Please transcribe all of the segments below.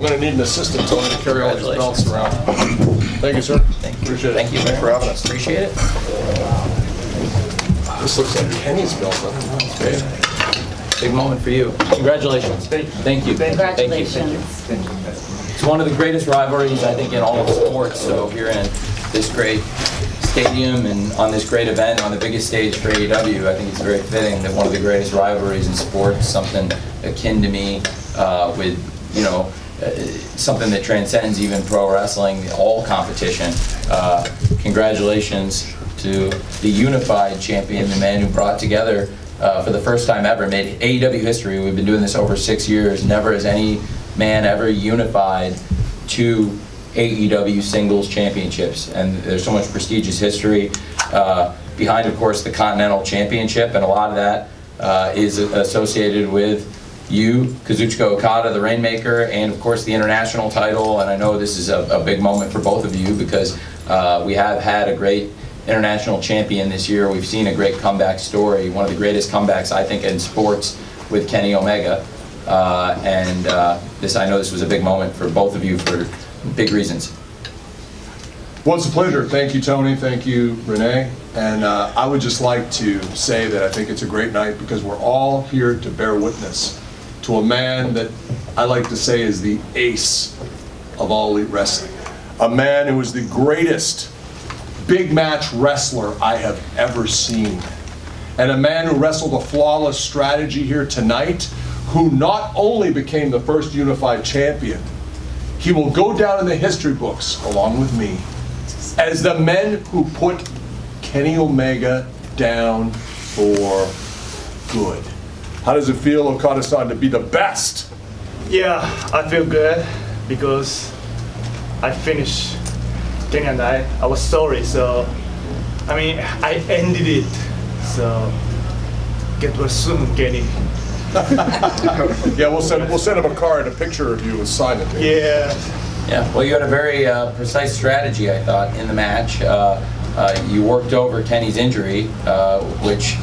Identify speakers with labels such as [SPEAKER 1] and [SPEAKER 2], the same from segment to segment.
[SPEAKER 1] I'm going to need an assistant, Tony, to carry all these belts around. Thank you, sir.
[SPEAKER 2] Thank you.
[SPEAKER 1] Appreciate it.
[SPEAKER 2] Thank you
[SPEAKER 1] for having us.
[SPEAKER 2] Appreciate it.
[SPEAKER 1] This looks like Kenny's belt. I don't know. It's great.
[SPEAKER 2] Big moment for you. Congratulations. Thank you.
[SPEAKER 3] Congratulations.
[SPEAKER 2] It's one of the greatest rivalries, I think, in all of sports. So here in this great stadium and on this great event, on the biggest stage for AEW, I think it's very fitting that one of the greatest rivalries in sports, something akin to me, with, you know, something that transcends even pro wrestling, all competition. Congratulations to the unified champion, the man who brought together for the first time ever, made AEW history. We've been doing this over 6 years. Never has any man ever unified two AEW singles championships. And there's so much prestigious history behind, of course, the Continental Championship, and a lot of that is associated with you, Kazuchika Okada, the Rainmaker, and of course the international title. And I know this is a big moment for both of you because we have had a great international champion this year. We've seen a great comeback story, one of the greatest comebacks I think in sports with Kenny Omega. I know this was a big moment for both of you for big reasons.
[SPEAKER 1] Well, it's a pleasure. Thank you, Tony. Thank you, Renee. And I would just like to say that I think it's a great night because we're all here to bear witness to a man that I like to say is the ace of all elite wrestling. A man who is the greatest big match wrestler I have ever seen. And a man who wrestled a flawless strategy here tonight, who not only became the first unified champion, he will go down in the history books, along with me, as the men who put Kenny Omega down for good. How does it feel, Okada-san, to be the best?
[SPEAKER 4] Yeah, I feel good because I finished Kenny and I was sorry, so I mean I ended it. So get well soon, Kenny.
[SPEAKER 1] Yeah, we'll send him a card, a picture of you with sign it.
[SPEAKER 4] Yeah.
[SPEAKER 2] Yeah, well, you had a very precise strategy, I thought, in the match. You worked over Kenny's injury, which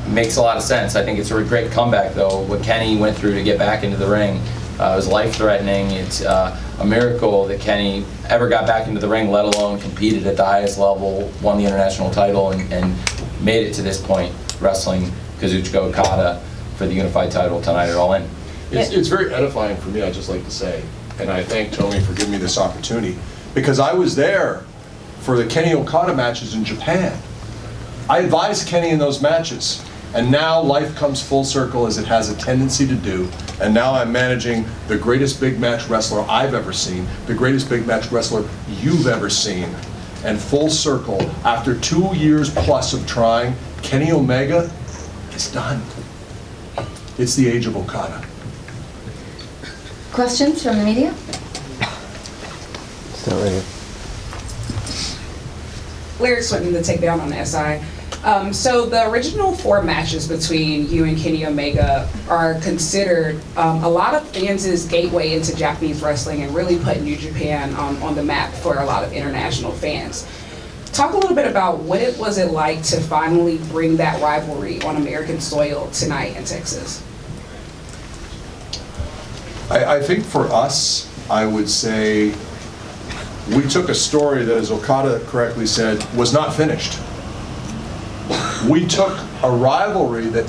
[SPEAKER 2] makes a lot of sense. I think it's a great comeback, though. What Kenny went through to get back into the ring was life-threatening. It's a miracle that Kenny ever got back into the ring, let alone competed at the highest level, won the international title, and made it to this point, wrestling Kazuchika Okada for the unified title tonight at All In.
[SPEAKER 1] It's very edifying for me, I'd just like to say. And I thank Tony for giving me this opportunity, because I was there for the Kenny Okada matches in Japan. I advised Kenny in those matches, and now life comes full circle as it has a tendency to do, and now I'm managing the greatest big match wrestler I've ever seen, the greatest big match wrestler you've ever seen. And full circle, after 2 years plus of trying, Kenny Omega is done. It's the age of Okada.
[SPEAKER 3] Questions from the media?
[SPEAKER 5] It's not right here.
[SPEAKER 6] Larry Swinton, the takedown on the SI. So the original 4 matches between you and Kenny Omega are considered a lot of fans' gateway into Japanese wrestling and really put New Japan on the map for a lot of international fans. Talk a little bit about what it was like to finally bring that rivalry on American soil tonight in Texas.
[SPEAKER 1] I think for us, I would say we took a story that, as Okada correctly said, was not finished. We took a rivalry that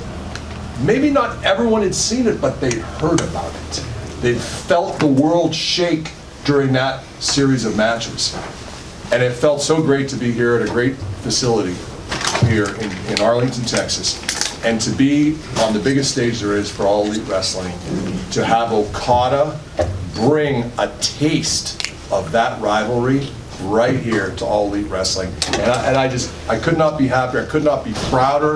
[SPEAKER 1] maybe not everyone had seen it, but they'd heard about it. They'd felt the world shake during that series of matches. And it felt so great to be here at a great facility here in Arlington, Texas, and to be on the biggest stage there is for all elite wrestling, to have Okada bring a taste of that rivalry right here to all elite wrestling. And I could not be happier, I could not be prouder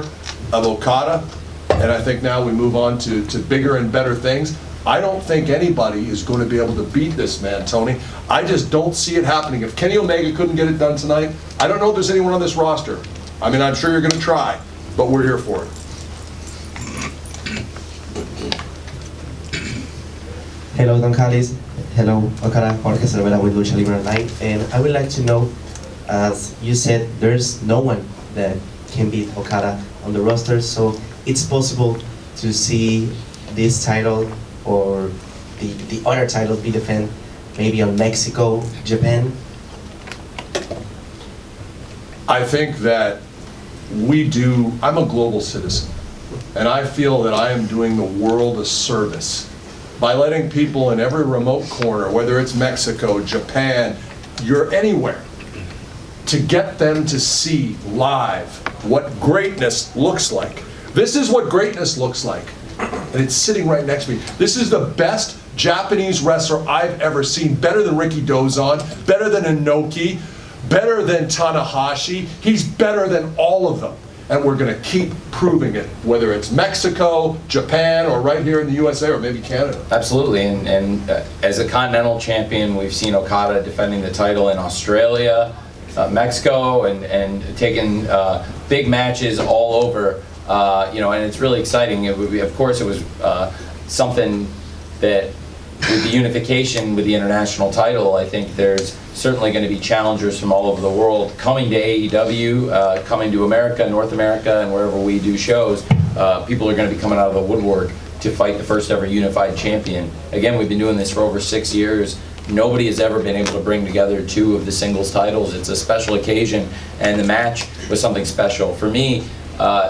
[SPEAKER 1] of Okada, and I think now we move on to bigger and better things. I don't think anybody is going to be able to beat this man, Tony. I just don't see it happening. If Kenny Omega couldn't get it done tonight, I don't know if there's anyone on this roster. I mean, I'm sure you're going to try, but we're here for it.
[SPEAKER 5] Hello, Don Callis. Hello, Okada. Jorge Cervera with Lucha Libre Online. And I would like to know, as you said, there's no one that can beat Okada on the roster, so it's possible to see this title or the other titles be defended maybe on Mexico, Japan?
[SPEAKER 1] I think that I'm a global citizen, and I feel that I am doing the world a service by letting people in every remote corner, whether it's Mexico, Japan, you're anywhere, to get them to see live what greatness looks like. This is what greatness looks like, and it's sitting right next to me. This is the best Japanese wrestler I've ever seen, better than Riki Dozan, better than Inoki, better than Tanahashi. He's better than all of them. And we're going to keep proving it, whether it's Mexico, Japan, or right here in the USA, or maybe Canada.
[SPEAKER 2] Absolutely, and as a Continental Champion, we've seen Okada defending the title in Australia, Mexico, and taking big matches all over. And it's really exciting. Of course, it was something that, with the unification with the international title, I think there's certainly going to be challengers from all over the world coming to AEW, coming to America, North America, and wherever we do shows. People are going to be coming out of the woodwork to fight the first ever unified champion. Again, we've been doing this for over 6 years. Nobody has ever been able to bring together two of the singles titles. It's a special occasion, and the match was something special. For me,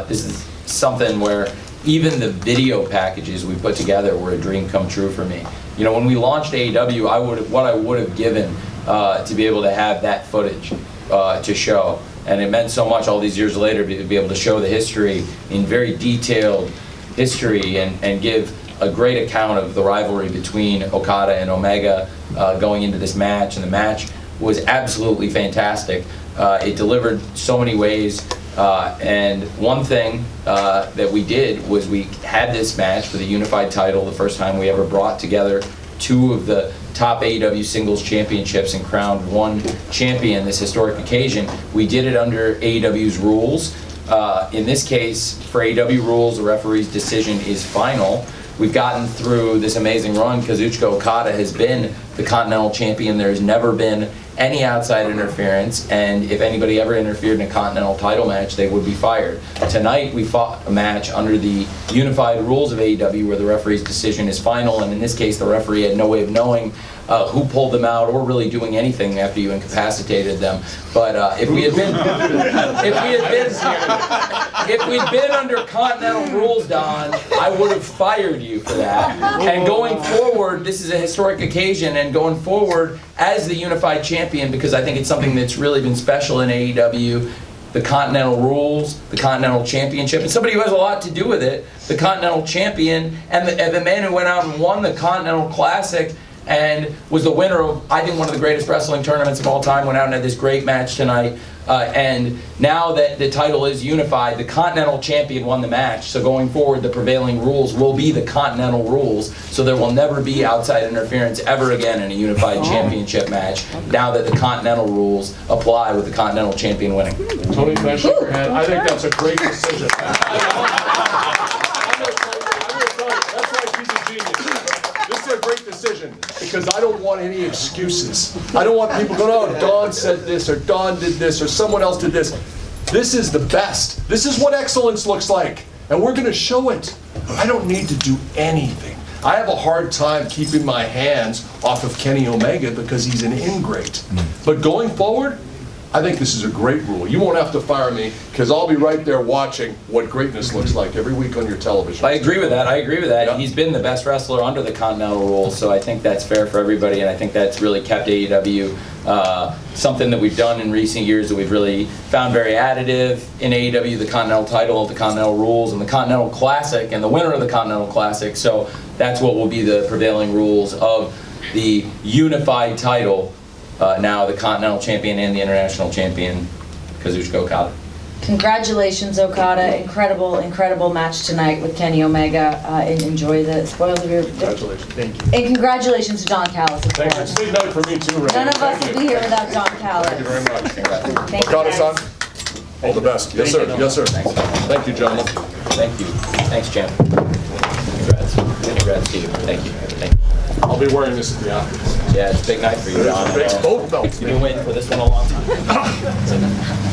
[SPEAKER 2] this is something where even the video packages we put together were a dream come true for me. You know, when we launched AEW, what I would have given to be able to have that footage to show. And it meant so much all these years later to be able to show the history in very detailed history and give a great account of the rivalry between Okada and Omega going into this match. And the match was absolutely fantastic. It delivered so many ways. And one thing that we did was we had this match for the unified title, the first time we ever brought together two of the top AEW singles championships and crowned one champion, this historic occasion. We did it under AEW's rules. In this case, for AEW rules, the referee's decision is final. We've gotten through this amazing run. Kazuchika Okada has been the Continental Champion. There's never been any outside interference, and if anybody ever interfered in a Continental title match, they would be fired. Tonight, we fought a match under the unified rules of AEW where the referee's decision is final, and in this case, the referee had no way of knowing who pulled them out or really doing anything after you incapacitated them. But if we'd been under Continental rules, Don, I would have fired you for that. And going forward, this is a historic occasion, and going forward as the unified champion, because I think it's something that's really been special in AEW, the Continental rules, the Continental Championship, and somebody who has a lot to do with it, the Continental Champion, and the man who went out and won the Continental Classic and was the winner of, I think, one of the greatest wrestling tournaments of all time, went out and had this great match tonight. And now that the title is unified, the Continental Champion won the match. So going forward, the prevailing rules will be the Continental rules. So there will never be outside interference ever again in a unified championship match, now that the Continental rules apply with the Continental Champion winning.
[SPEAKER 1] Tony, can I shake your hand? I think that's a great decision. That's right, he's a genius. This is a great decision, because I don't want any excuses. I don't want people going, oh, Don said this, or Don did this, or someone else did this. This is the best. This is what excellence looks like, and we're going to show it. I don't need to do anything. I have a hard time keeping my hands off of Kenny Omega because he's an ingrate. But going forward, I think this is a great rule. You won't have to fire me, because I'll be right there watching what greatness looks like every week on your television.
[SPEAKER 2] I agree with that.
[SPEAKER 1] Yeah.
[SPEAKER 2] He's been the best wrestler under the Continental rules, so I think that's fair for everybody, and I think that's really kept AEW something that we've done in recent years that we've really found very additive in AEW, the Continental title, the Continental rules, and the Continental Classic, and the winner of the Continental Classic. So that's what will be the prevailing rules of the unified title. Now the Continental Champion and the International Champion, Kazuchika Okada.
[SPEAKER 3] Congratulations, Okada. Incredible match tonight with Kenny Omega. And enjoy the spoils of your...
[SPEAKER 1] Congratulations.
[SPEAKER 4] Thank you.
[SPEAKER 3] And congratulations to Don Callis, of
[SPEAKER 1] Thank you.
[SPEAKER 3] course.
[SPEAKER 1] It's a big night for me too, Ray.
[SPEAKER 3] None of us would be here without Don Callis.
[SPEAKER 1] Thank you very much.
[SPEAKER 2] Congrats.
[SPEAKER 3] Thank you,
[SPEAKER 1] Okada-san,
[SPEAKER 3] guys.
[SPEAKER 1] all the best. Yes, sir. Yes, sir.
[SPEAKER 2] Thanks.
[SPEAKER 1] Thank you, gentlemen.
[SPEAKER 2] Thank you. Thanks, champ. Congrats. Congrats to you. Thank you. Thank you.
[SPEAKER 1] I'll be wearing this at the office.
[SPEAKER 2] Yeah, it's a big night for you, Don.
[SPEAKER 1] Both belts.
[SPEAKER 2] You've been waiting for this one a long time.